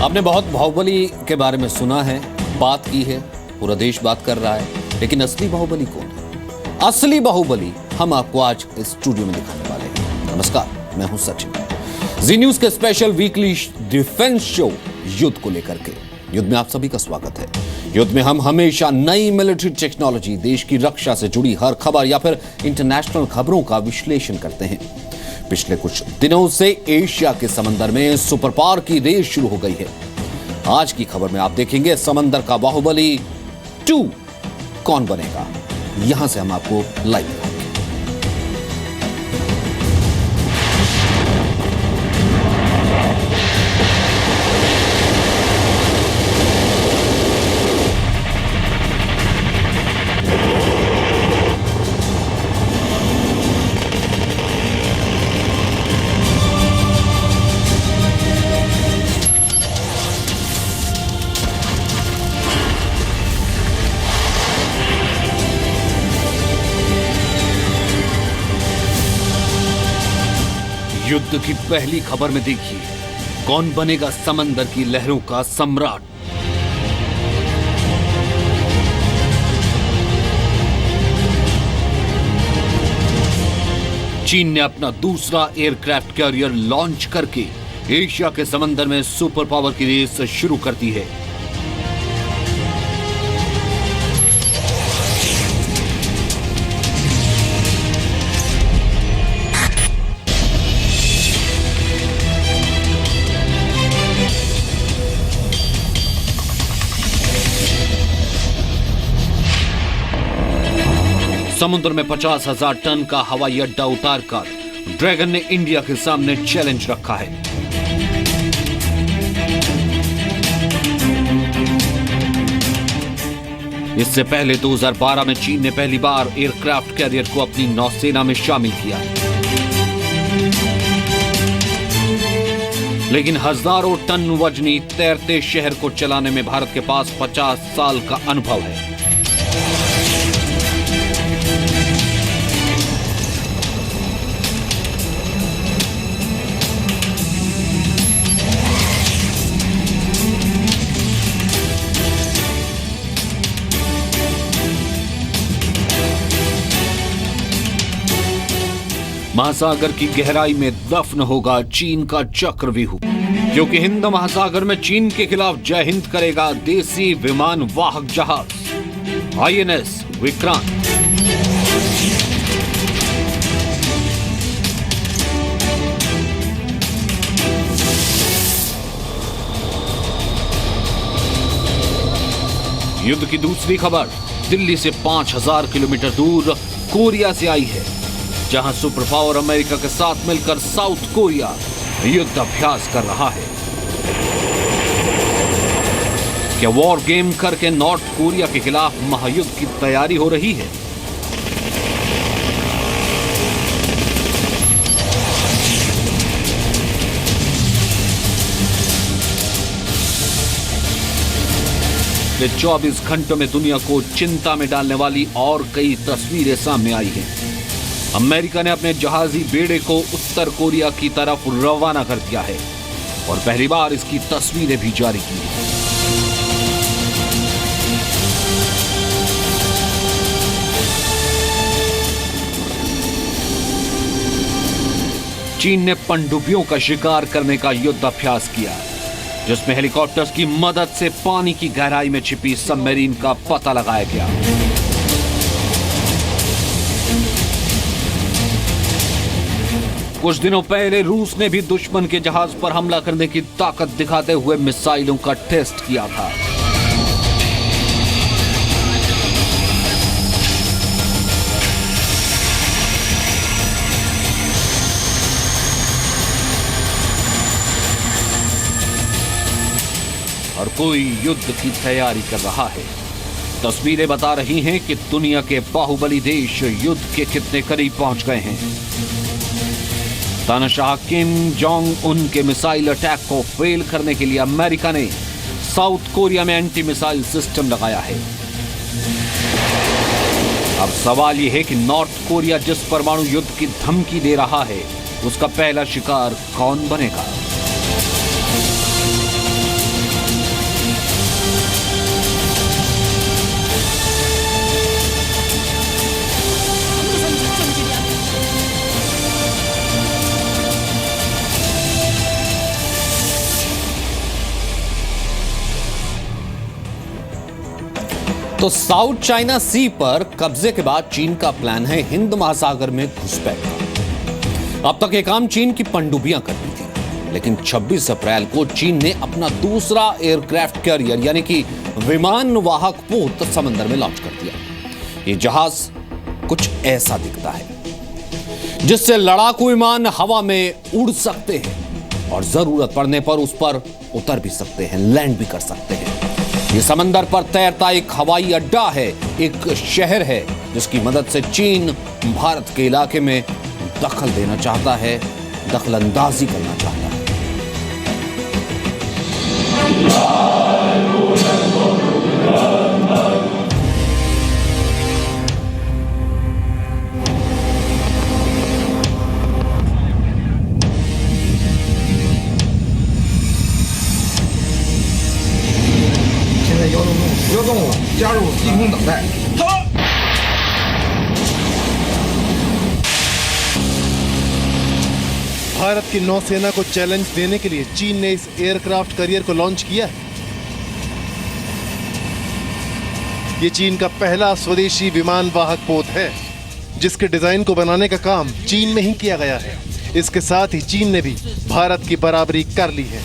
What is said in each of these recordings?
आपने बहुत बाहुबली के बारे में सुना है, बात की है, पूरा देश बात कर रहा है, लेकिन असली बाहुबली कौन है? असली बाहुबली हम आपको आज इस स्टूडियो में दिखाने वाले हैं। नमस्कार, मैं हूं सचिन। जी न्यूज के स्पेशल वीकली डिफेंस शो युद्ध को लेकर के। युद्ध में आप सभी का स्वागत है। युद्ध में हम हमेशा नई मिलिट्री टेक्नोलॉजी, देश की रक्षा से जुड़ी हर खबर या फिर इंटरनेशनल खबरों का विश्लेषण करते हैं। पिछले कुछ दिनों से एशिया के समंदर में सुपर पावर की रेस शुरू हो गई है। आज की खबर में आप देखेंगे समंदर का बाहुबली 2 कौन बनेगा। यहां से हम आपको लाइव दिखाएंगे। युद्ध की पहली खबर में देखिए, कौन बनेगा समंदर की लहरों का सम्राट। चीन ने अपना दूसरा एयरक्राफ्ट कैरियर लॉन्च करके एशिया के समंदर में सुपर पावर की रेस शुरू कर दी है। समुद्र में 50,000 टन का हवाई अड्डा उतारकर ड्रैगन ने इंडिया के सामने चैलेंज रखा है। इससे पहले 2012 में चीन ने पहली बार एयरक्राफ्ट कैरियर को अपनी नौसेना में शामिल किया, लेकिन हजारों टन वजनी तैरते शहर को चलाने में भारत के पास 50 साल का अनुभव है। महासागर की गहराई में दफन होगा चीन का चक्रव्यूह, क्योंकि हिंद महासागर में चीन के खिलाफ जय हिंद करेगा देसी विमान वाहक जहाज INS विक्रांत। युद्ध की दूसरी खबर दिल्ली से 5000 किलोमीटर दूर कोरिया से आई है, जहां सुपर पावर अमेरिका के साथ मिलकर साउथ कोरिया युद्ध अभ्यास कर रहा है। क्या वॉर गेम करके नॉर्थ कोरिया के खिलाफ महायुद्ध की तैयारी हो रही है? पिछले 24 घंटों में दुनिया को चिंता में डालने वाली और कई तस्वीरें सामने आई हैं। अमेरिका ने अपने जहाजी बेड़े को उत्तर कोरिया की तरफ रवाना कर दिया है और पहली बार इसकी तस्वीरें भी जारी की हैं। चीन ने पनडुब्बियों का शिकार करने का युद्ध अभ्यास किया, जिसमें हेलीकॉप्टर्स की मदद से पानी की गहराई में छिपी सबमरीन का पता लगाया गया। कुछ दिनों पहले रूस ने भी दुश्मन के जहाज पर हमला करने की ताकत दिखाते हुए मिसाइलों का टेस्ट किया था। और कोई युद्ध की तैयारी कर रहा है। तस्वीरें बता रही हैं कि दुनिया के बाहुबली देश युद्ध के कितने करीब पहुंच गए हैं। तानाशाह किम जोंग उन के मिसाइल अटैक को फेल करने के लिए अमेरिका ने साउथ कोरिया में एंटी मिसाइल सिस्टम लगाया है। अब सवाल यह है कि नॉर्थ कोरिया जिस परमाणु युद्ध की धमकी दे रहा है, उसका पहला शिकार कौन बनेगा? तो साउथ चाइना सी पर कब्जे के बाद चीन का प्लान है हिंद महासागर में घुसपैठ का। अब तक ये काम चीन की पनडुब्बियां करती थी, लेकिन 26 अप्रैल को चीन ने अपना दूसरा एयरक्राफ्ट कैरियर यानी कि विमान वाहक पोत समंदर में लॉन्च कर दिया। ये जहाज कुछ ऐसा दिखता है जिससे लड़ाकू विमान हवा में उड़ सकते हैं और जरूरत पड़ने पर उस पर उतर भी सकते हैं, लैंड भी कर सकते हैं। ये समंदर पर तैरता एक हवाई अड्डा है, एक शहर है जिसकी मदद से चीन भारत के इलाके में दखल देना चाहता है, दखल अंदाजी करना चाहता है। भारत की नौसेना को चैलेंज देने के लिए चीन ने इस एयरक्राफ्ट कैरियर को लॉन्च किया है। ये चीन का पहला स्वदेशी विमान वाहक पोत है, जिसके डिजाइन को बनाने का काम चीन में ही किया गया है। इसके साथ ही चीन ने भी भारत की बराबरी कर ली है।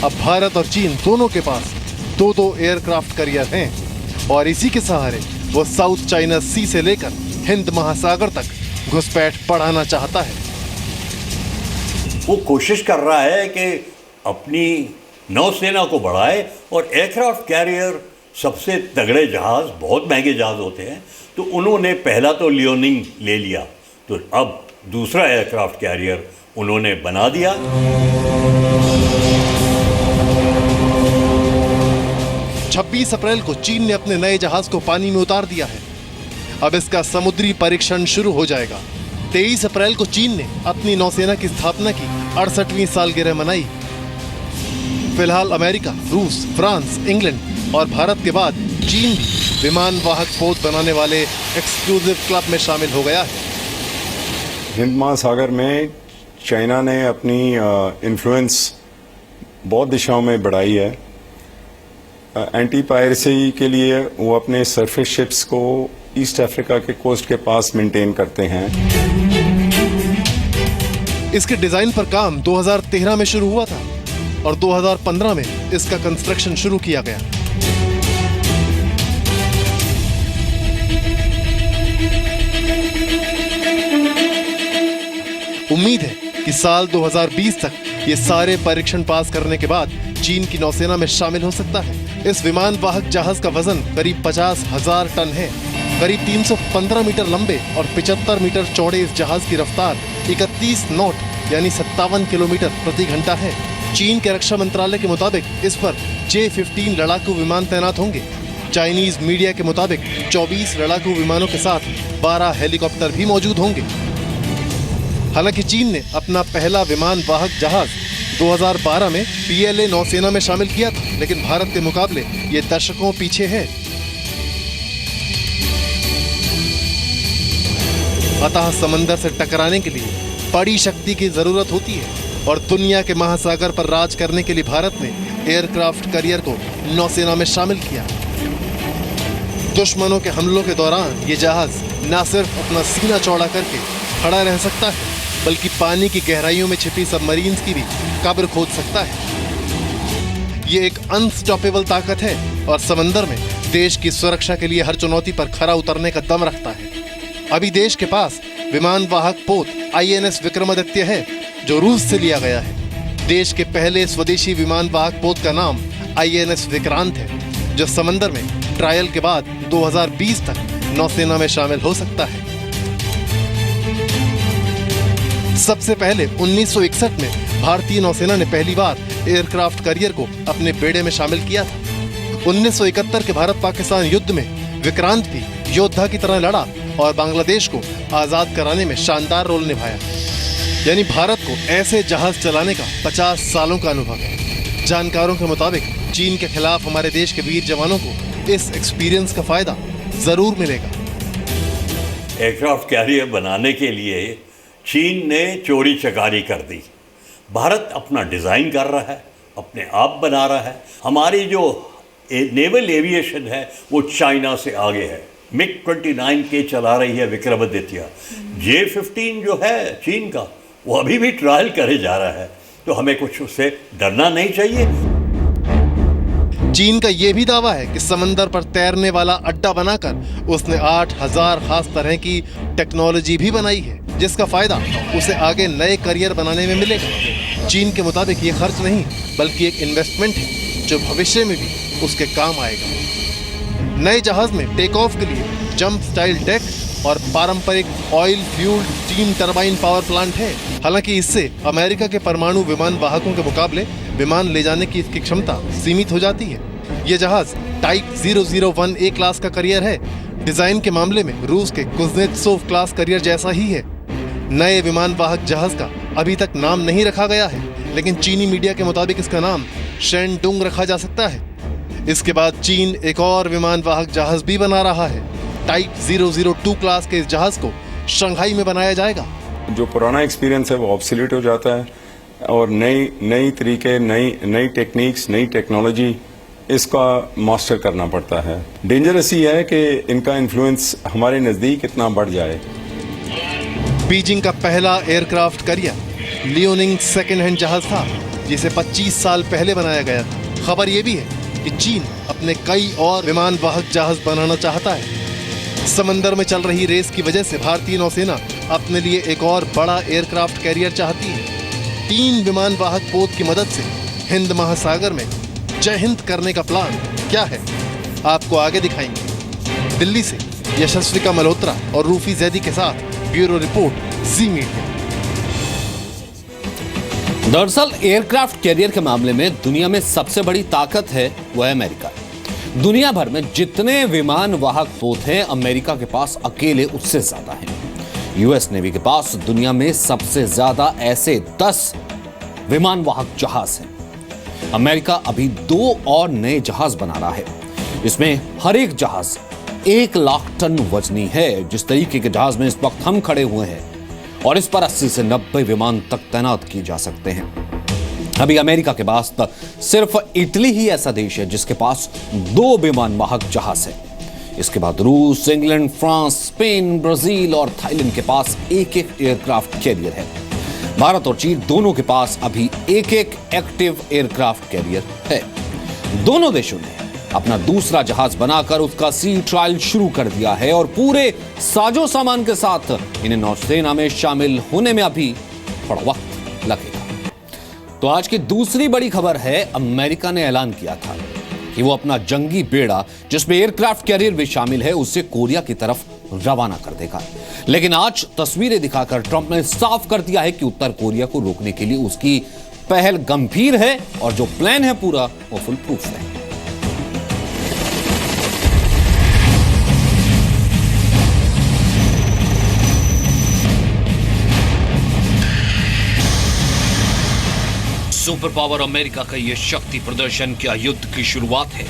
अब भारत और चीन दोनों के पास दो एयरक्राफ्ट कैरियर हैं और इसी के सहारे वो साउथ चाइना सी से लेकर हिंद महासागर तक घुसपैठ बढ़ाना चाहता है। वो कोशिश कर रहा है कि अपनी नौसेना को बढ़ाए और एयरक्राफ्ट कैरियर सबसे तगड़े जहाज, बहुत महंगे जहाज होते हैं, तो उन्होंने पहला तो लियोनिंग ले लिया, तो अब दूसरा एयरक्राफ्ट कैरियर उन्होंने बना दिया। 26 अप्रैल को चीन ने अपने नए जहाज को पानी में उतार दिया है। अब इसका समुद्री परीक्षण शुरू हो जाएगा। 23 अप्रैल को चीन ने अपनी नौसेना की स्थापना की 68वीं सालगिरह मनाई। फिलहाल अमेरिका, रूस, फ्रांस, इंग्लैंड और भारत के बाद चीन भी विमान वाहक पोत बनाने वाले एक्सक्लूसिव क्लब में शामिल हो गया है। हिंद महासागर में चाइना ने अपनी इन्फ्लुएंस बहुत दिशाओं में बढ़ाई है। एंटी पायरेसी के लिए वो अपने सरफेस शिप्स को ईस्ट अफ्रीका के कोस्ट के पास मेंटेन करते हैं। इसके डिजाइन पर काम 2013 में शुरू हुआ था और 2015 में इसका कंस्ट्रक्शन शुरू किया गया। उम्मीद है कि साल 2020 तक ये सारे परीक्षण पास करने के बाद चीन की नौसेना में शामिल हो सकता है। इस विमान वाहक जहाज का वजन करीब 50,000 टन है। करीब 315 मीटर लंबे और 75 मीटर चौड़े इस जहाज की रफ्तार 31 नॉट यानी 57 किलोमीटर प्रति घंटा है। चीन के रक्षा मंत्रालय के मुताबिक इस पर J-15 लड़ाकू विमान तैनात होंगे। चाइनीज मीडिया के मुताबिक 24 लड़ाकू विमानों के साथ 12 हेलीकॉप्टर भी मौजूद होंगे। हालांकि चीन ने अपना पहला विमान वाहक जहाज 2012 में PLA नौसेना में शामिल किया था, लेकिन भारत के मुकाबले ये दशकों पीछे है। अतः समंदर से टकराने के लिए बड़ी शक्ति की जरूरत होती है और दुनिया के महासागर पर राज करने के लिए भारत ने एयरक्राफ्ट कैरियर को नौसेना में शामिल किया। दुश्मनों के हमलों के दौरान ये जहाज न सिर्फ अपना सीना चौड़ा करके खड़ा रह सकता है, बल्कि पानी की गहराइयों में छिपी सबमरीन्स की भी कब्र खोद सकता है। ये एक अनस्टॉपेबल ताकत है और समंदर में देश की सुरक्षा के लिए हर चुनौती पर खरा उतरने का दम रखता है। अभी देश के पास विमान वाहक पोत INS विक्रमादित्य है, जो रूस से लिया गया है। देश के पहले स्वदेशी विमान वाहक पोत का नाम INS विक्रांत है, जो समंदर में ट्रायल के बाद 2020 तक नौसेना में शामिल हो सकता है। सबसे पहले 1961 में भारतीय नौसेना ने पहली बार एयरक्राफ्ट कैरियर को अपने बेड़े में शामिल किया था। 1971 के भारत पाकिस्तान युद्ध में विक्रांत भी योद्धा की तरह लड़ा और बांग्लादेश को आजाद कराने में शानदार रोल निभाया। यानी भारत को ऐसे जहाज चलाने का 50 सालों का अनुभव है। जानकारों के मुताबिक चीन के खिलाफ हमारे देश के वीर जवानों को इस एक्सपीरियंस का फायदा जरूर मिलेगा। एयरक्राफ्ट कैरियर बनाने के लिए चीन ने चोरी चकारी कर दी। भारत अपना डिज़ाइन कर रहा है, अपने आप बना रहा है। हमारी जो नेवल एविएशन है वो चाइना से आगे है। MiG-29 के चला रही है विक्रमादित्य। J-15 जो है चीन का, वो अभी भी ट्रायल करे जा रहा है, तो हमें कुछ उससे डरना नहीं चाहिए। चीन का यह भी दावा है कि समंदर पर तैरने वाला अड्डा बनाकर उसने 8000 खास तरह की टेक्नोलॉजी भी बनाई है, जिसका फायदा उसे आगे नए करियर बनाने में मिलेगा। चीन के मुताबिक ये खर्च नहीं बल्कि एक इन्वेस्टमेंट है जो भविष्य में भी उसके काम आएगा। नए जहाज में टेक ऑफ के लिए जंप स्टाइल डेक और पारंपरिक oil fuelled steam turbine power plant है। हालांकि इससे अमेरिका के परमाणु विमान वाहकों के मुकाबले विमान ले जाने की इसकी क्षमता सीमित हो जाती है। यह जहाज टाइप 001A क्लास का करियर है। डिजाइन के मामले में रूस के कुज़नेत्सोव क्लास करियर जैसा ही है। नए विमान वाहक जहाज का अभी तक नाम नहीं रखा गया है, लेकिन चीनी मीडिया के मुताबिक इसका नाम शेनडुंग रखा जा सकता है। इसके बाद चीन एक और विमान वाहक जहाज भी बना रहा है। टाइप 002 क्लास के इस जहाज को शंघाई में बनाया जाएगा। जो पुराना एक्सपीरियंस है वो ऑब्सोलीट हो जाता है और नई तरीके, नई टेक्निक्स, नई टेक्नोलॉजी इसका मास्टर करना पड़ता है। डेंजरस ही है कि इनका इन्फ्लुएंस हमारे नज़दीक इतना बढ़ जाए। बीजिंग का पहला aircraft carrier Liaoning second hand जहाज था, जिसे 25 साल पहले बनाया गया था। खबर यह भी है कि चीन अपने कई और विमान वाहक जहाज बनाना चाहता है। समंदर में चल रही रेस की वजह से भारतीय नौसेना अपने लिए एक और बड़ा एयरक्राफ्ट कैरियर चाहती है। 3 विमान वाहक पोत की मदद से हिंद महासागर में जय हिंद करने का प्लान क्या है, आपको आगे दिखाएंगे। दिल्ली से यशस्विका मल्होत्रा और रूफी जैदी के साथ ब्यूरो रिपोर्ट, जी मीडिया। दरअसल एयरक्राफ्ट कैरियर के मामले में दुनिया में सबसे बड़ी ताकत है वह अमेरिका। दुनिया भर में जितने विमान वाहक पोत हैं, अमेरिका के पास अकेले उससे ज्यादा हैं। यूएस नेवी के पास दुनिया में सबसे ज्यादा ऐसे 10 विमान वाहक जहाज हैं। अमेरिका अभी 2 और नए जहाज बना रहा है। इसमें हर एक जहाज 1 लाख टन वजनी है। जिस तरीके के जहाज में इस वक्त हम खड़े हुए हैं और इस पर 80 से 90 विमान तक तैनात किए जा सकते हैं। अभी अमेरिका के पास सिर्फ इटली ही ऐसा देश है जिसके पास 2 विमान वाहक जहाज है। इसके बाद रूस, इंग्लैंड, फ्रांस, स्पेन, ब्राजील और थाईलैंड के पास एक-एक एयरक्राफ्ट कैरियर है। भारत और चीन दोनों के पास अभी एक-एक एक्टिव एयरक्राफ्ट कैरियर है। दोनों देशों ने अपना दूसरा जहाज बनाकर उसका सी ट्रायल शुरू कर दिया है और पूरे साजो सामान के साथ इन्हें नौसेना में शामिल होने में अभी थोड़ा वक्त लगेगा। तो आज की दूसरी बड़ी खबर है, अमेरिका ने ऐलान किया था कि वो अपना जंगी बेड़ा, जिसमें एयरक्राफ्ट कैरियर भी शामिल है, उसे कोरिया की तरफ रवाना कर देगा। लेकिन आज तस्वीरें दिखाकर ट्रंप ने साफ कर दिया है कि उत्तर कोरिया को रोकने के लिए उसकी पहल गंभीर है और जो प्लान है पूरा वो फुल प्रूफ है। सुपर पावर अमेरिका का यह शक्ति प्रदर्शन क्या युद्ध की शुरुआत है?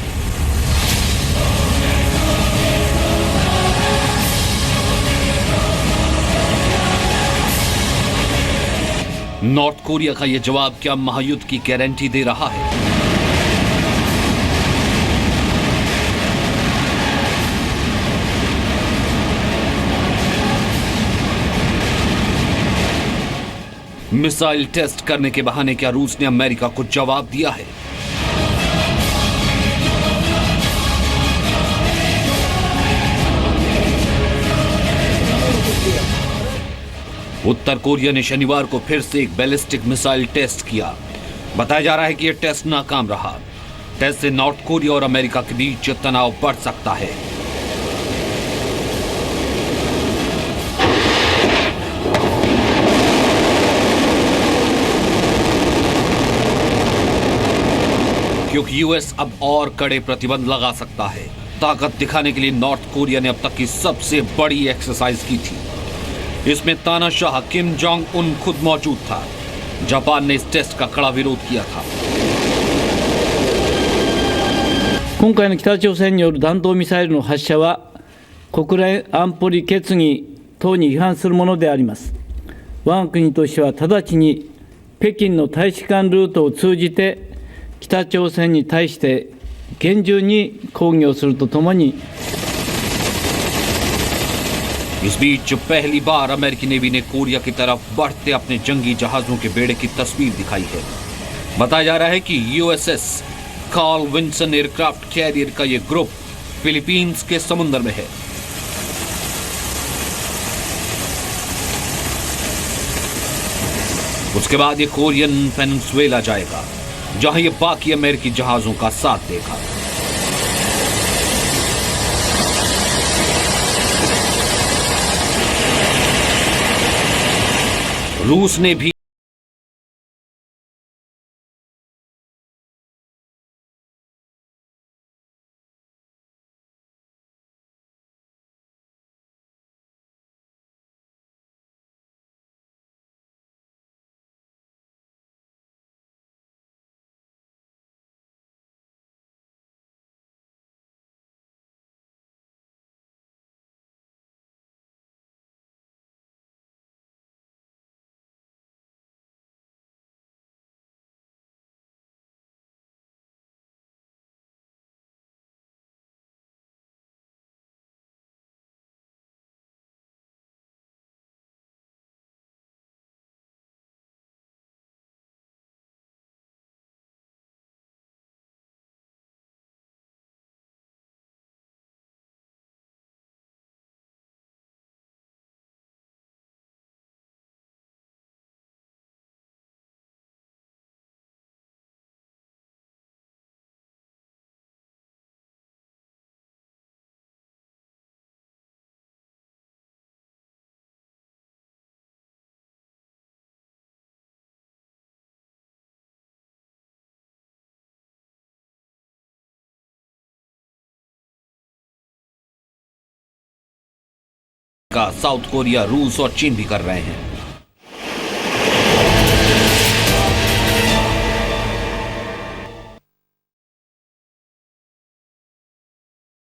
नॉर्थ कोरिया का यह जवाब क्या महायुद्ध की गारंटी दे रहा है? मिसाइल टेस्ट करने के बहाने क्या रूस ने अमेरिका को जवाब दिया है? उत्तर कोरिया ने शनिवार को फिर से एक बैलिस्टिक मिसाइल टेस्ट किया। बताया जा रहा है कि यह टेस्ट नाकाम रहा। टेस्ट से नॉर्थ कोरिया और अमेरिका के बीच तनाव बढ़ सकता है। क्योंकि यूएस अब और कड़े प्रतिबंध लगा सकता है। ताकत दिखाने के लिए नॉर्थ कोरिया ने अब तक की सबसे बड़ी एक्सरसाइज की थी। इसमें तानाशाह किम जोंग उन खुद मौजूद था। जापान ने इस टेस्ट का कड़ा विरोध किया था। 今回の北朝鮮による弾道ミサイルの発射は国連安保理決議等に違反するものであります。我が国としては直ちに北京の大使館ルートを通じて北朝鮮に対して厳重に抗議をするとともに इस बीच पहली बार अमेरिकी नेवी ने कोरिया की तरफ बढ़ते अपने जंगी जहाजों के बेड़े की तस्वीर दिखाई है। बताया जा रहा है कि USS Carl Vinson aircraft carrier का यह ग्रुप फिलीपींस के समुद्र में है। उसके बाद ये कोरियन पेनिनसुला जाएगा, जहां ये बाकी अमेरिकी जहाजों का साथ देगा। रूस ने भी का साउथ कोरिया, रूस और चीन भी कर रहे हैं।